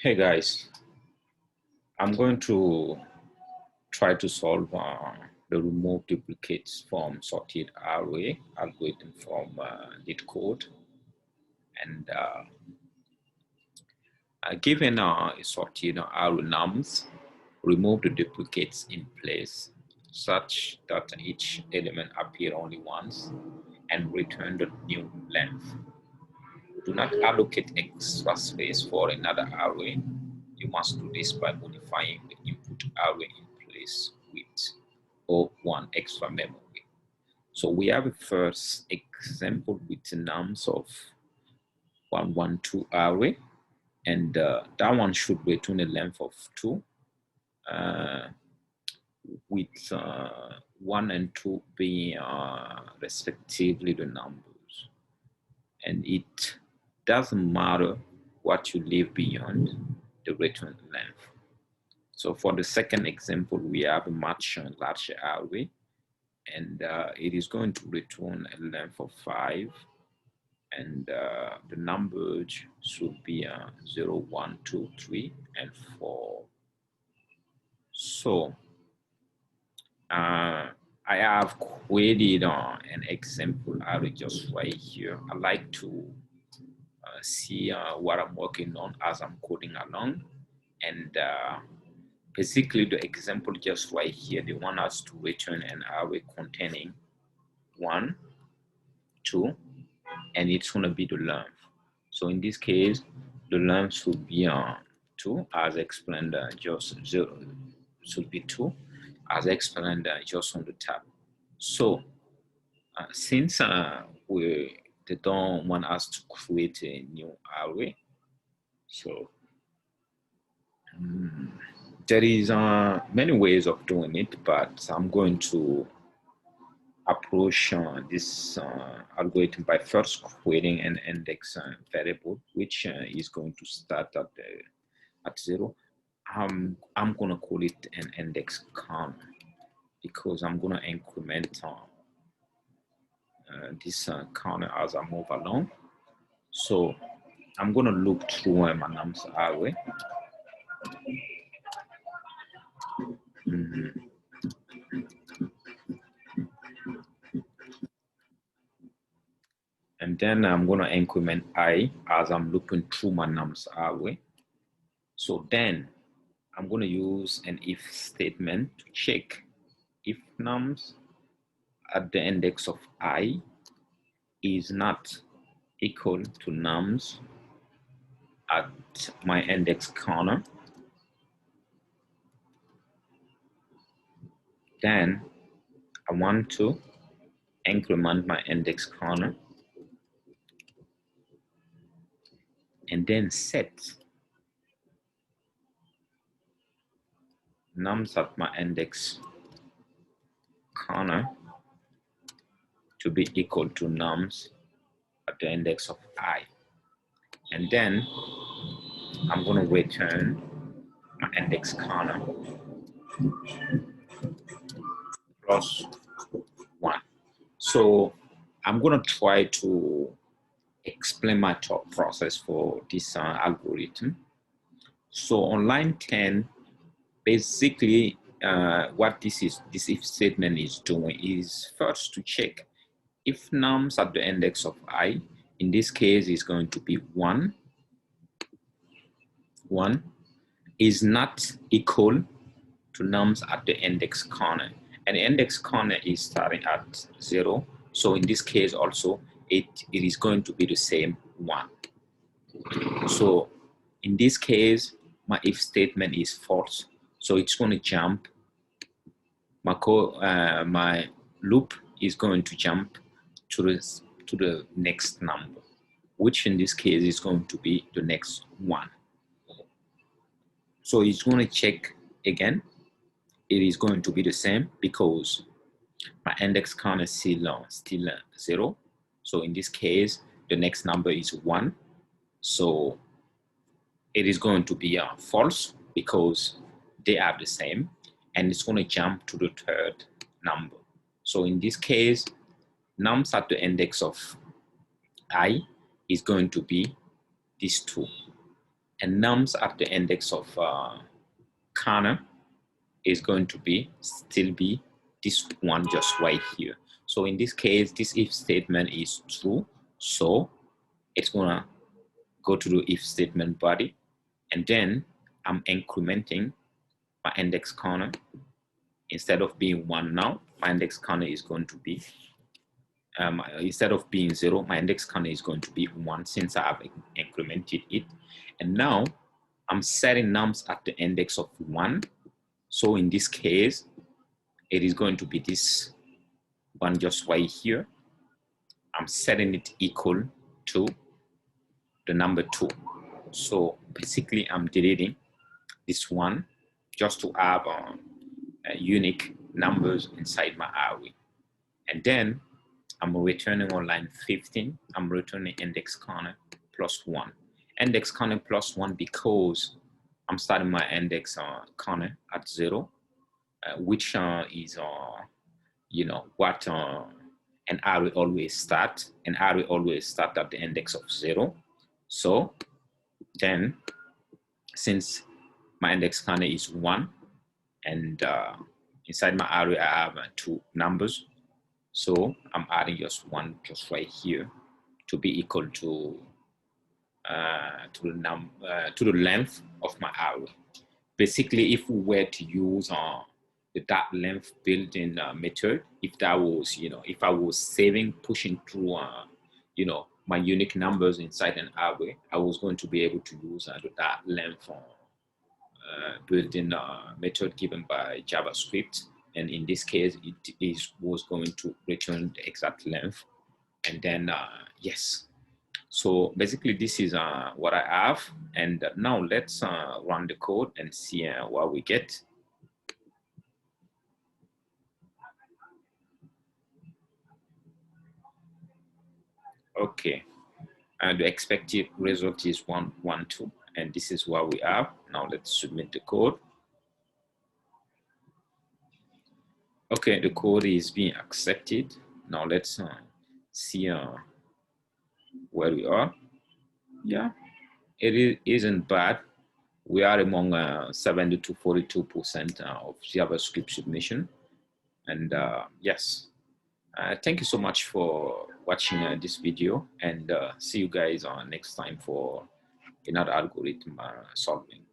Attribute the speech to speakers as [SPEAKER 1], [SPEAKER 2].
[SPEAKER 1] Hey guys, I'm going to try to solve the remove duplicates from sorted array algorithm from lit code. And given a sorted array nums, remove the duplicates in place such that each element appear only once and return the new length. Do not allocate extra space for another array. You must do this by modifying the input array in place with or one extra memory. So we have a first example with nums of 112 array, and that one should return a length of 2 with 1 and 2 being respectively the numbers. And it doesn't matter what you leave beyond the return length. So for the second example, we have a much larger array, and it is going to return a length of 5, and the numbers should be 0, 1, 2, 3, and 4. So I have created an example array just right here. I like to see what I'm working on as I'm coding along, and basically the example just right here, they want us to return an array containing 1, 2, and it's going to be the length. So in this case, the length should be 2, as explained just 0 should be 2, as explained just on the tab. So since they don't want us to create a new array, so there is many ways of doing it, but I'm going to approach this algorithm by first creating an index variable, which is going to start at 0. I'm going to call it an index counter because I'm going to increment this counter as I move along. So I'm going to look through my nums array. And then I'm going to increment I as I'm looking through my nums array. So then I'm going to use an if statement to check if nums at the index of I is not equal to nums at my index counter. Then I want to increment my index counter and then set nums at my index counter to be equal to nums at the index of I. And then I'm going to return my index counter plus 1. So I'm going to try to explain my thought process for this algorithm. So on line 10, basically what this if statement is doing is first to check if nums at the index of I, in this case is going to be 1, is not equal to nums at the index corner. And the index corner is starting at 0. So in this case also, it is going to be the same 1. So in this case, my if statement is false. So it's going to jump. My loop is going to jump to the next number, which in this case is going to be the next 1. So it's going to check again. It is going to be the same because my index count is still 0. So in this case, the next number is 1. So it is going to be false because they are the same, and it's going to jump to the third number. So in this case, nums at the index of I is going to be these 2. and nums at the index of corner is going to be still be this one just right here. So in this case, this if statement is true, so it's gonna go to the if statement body, and then I'm incrementing my index corner. Instead of being 1 now, my index corner is going to be instead of being 0, my index corner is going to be 1 since I have incremented it. And now I'm setting nums at the index of 1. So in this case, it is going to be this one just right here. I'm setting it equal to the number 2. So basically, I'm deleting this one just to have unique numbers inside my array. And then I'm returning on line 15, I'm returning index corner plus 1. Index corner plus 1 because I'm starting my index corner at 0, which is, you know, what an array always start. An array always start at the index of 0. So then, since my index corner is 1, and inside my array I have 2 numbers, so I'm adding just 1 just right here to be equal to the length of my array. Basically, if we were to use the dot length built-in method, if that was, you know, if I was saving, pushing through, you know, my unique numbers inside an array, I was going to be able to use the dot length built-in method given by JavaScript. And in this case, it was going to return the exact length. And then, yes. So basically, this is what I have. And now let's run the code and see what we get. Okay. And the expected result is 112. And this is what we have. Now let's submit the code. Okay, the code is being accepted. Now let's see where we are. Yeah, it isn't bad. We are among 70 to 42% of JavaScript submission. And yes, thank you so much for watching this video, and see you guys next time for another algorithm solving.